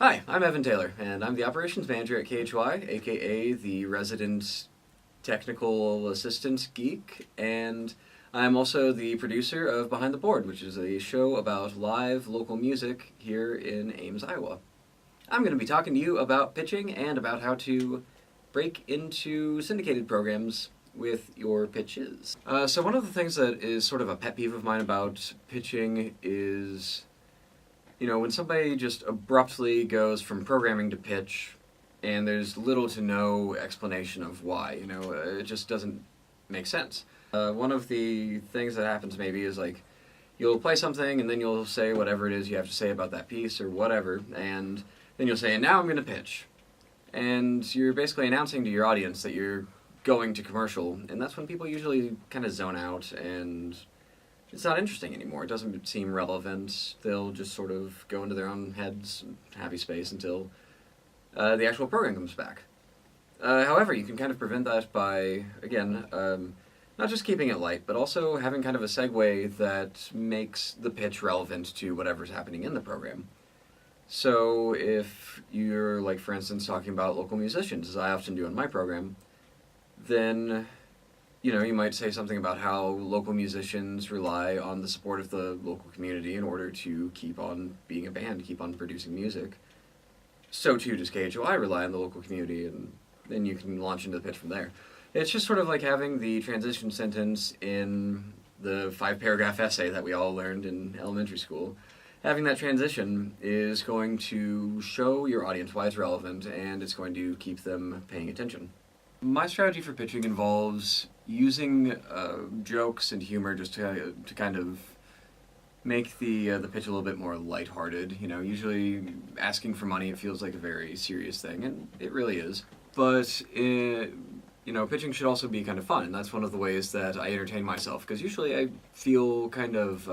Hi, I'm Evan Taylor, and I'm the operations manager at KHY, aka the resident technical assistant geek, and I'm also the producer of Behind the Board, which is a show about live local music here in Ames, Iowa. I'm going to be talking to you about pitching and about how to break into syndicated programs with your pitches. So, one of the things that is sort of a pet peeve of mine about pitching is when somebody just abruptly goes from programming to pitch and there's little to no explanation of why, it just doesn't make sense. One of the things that happens maybe is like you'll play something and then you'll say whatever it is you have to say about that piece or whatever, and then you'll say, and now I'm going to pitch. And you're basically announcing to your audience that you're going to commercial, and that's when people usually kind of zone out and it's not interesting anymore. It doesn't seem relevant. They'll just sort of go into their own heads, happy space, until the actual program comes back. However, you can kind of prevent that by, again, not just keeping it light, but also having kind of a segue that makes the pitch relevant to whatever's happening in the program. So if you're, like, for instance, talking about local musicians, as I often do in my program, then you might say something about how local musicians rely on the support of the local community in order to keep on being a band, keep on producing music. So too does KHOI rely on the local community, and then you can launch into the pitch from there. It's just sort of like having the transition sentence in the 5-paragraph essay that we all learned in elementary school. Having that transition is going to show your audience why it's relevant, and it's going to keep them paying attention. My strategy for pitching involves using jokes and humor just to kind of make the pitch a little bit more lighthearted. Usually asking for money, it feels like a very serious thing, and it really is. But pitching should also be kind of fun, and that's one of the ways that I entertain myself, because usually I feel kind of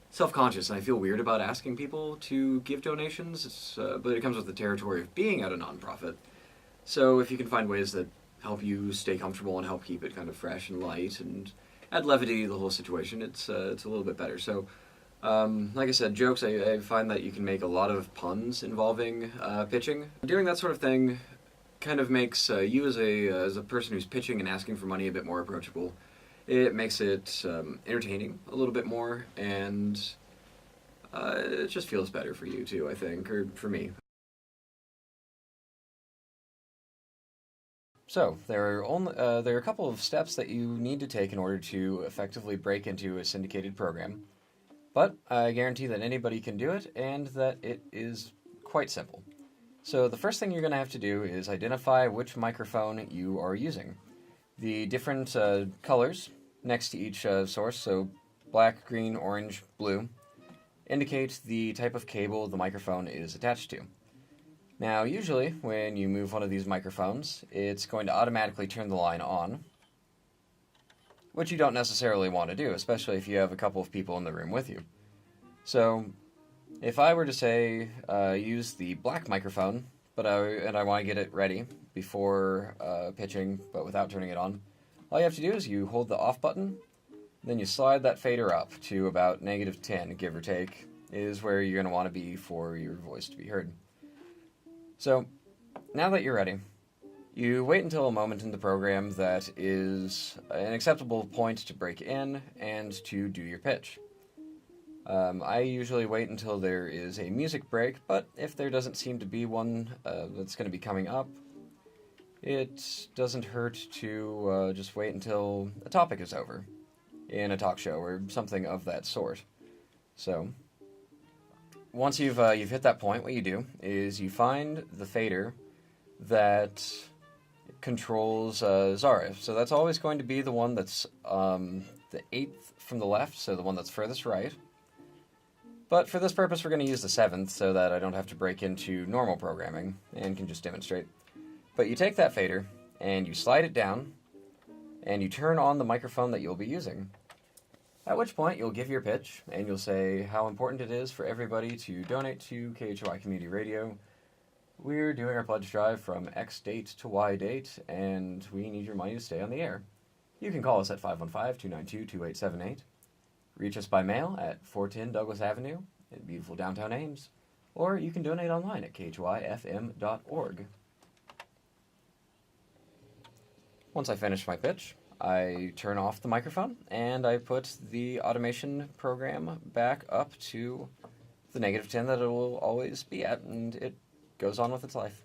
self-conscious, and I feel weird about asking people to give donations, but it comes with the territory of being at a nonprofit. So if you can find ways that help you stay comfortable and help keep it kind of fresh and light and add levity to the whole situation, it's a little bit better. So, like I said, jokes, I find that you can make a lot of puns involving pitching. Doing that sort of thing kind of makes you as a person who's pitching and asking for money a bit more approachable. It makes it entertaining a little bit more, and it just feels better for you too, I think, or for me. So there are a couple of steps that you need to take in order to effectively break into a syndicated program, but I guarantee that anybody can do it and that it is quite simple. So the first thing you're going to have to do is identify which microphone you are using. The different colors next to each source, so black, green, orange, blue, indicate the type of cable the microphone is attached to. Now, usually, when you move one of these microphones, it's going to automatically turn the line on, which you don't necessarily want to do, especially if you have a couple of people in the room with you. So, if I were to say, use the black microphone, I want to get it ready before pitching, but without turning it on, all you have to do is you hold the off button, then you slide that fader up to about -10, give or take, is where you're going to want to be for your voice to be heard. So, now that you're ready, you wait until a moment in the program that is an acceptable point to break in and to do your pitch. I usually wait until there is a music break, but if there doesn't seem to be one that's going to be coming up, it doesn't hurt to just wait until a topic is over in a talk show or something of that sort. So, once you've hit that point, what you do is you find the fader that controls Zarif. So that's always going to be the one that's the 8th from the left, so the one that's furthest right. But for this purpose, we're going to use the 7th so that I don't have to break into normal programming and can just demonstrate. But you take that fader and you slide it down and you turn on the microphone that you'll be using. At which point, you'll give your pitch, and you'll say how important it is for everybody to donate to KHOI Community Radio. We're doing our pledge drive from X date to Y date, and we need your money to stay on the air. You can call us at 515-292-2878. Reach us by mail at 410 Douglas Avenue in beautiful downtown Ames. or you can donate online at khyfm.org. Once I finish my pitch, I turn off the microphone and I put the automation program back up to the -10 that it will always be at, and it goes on with its life.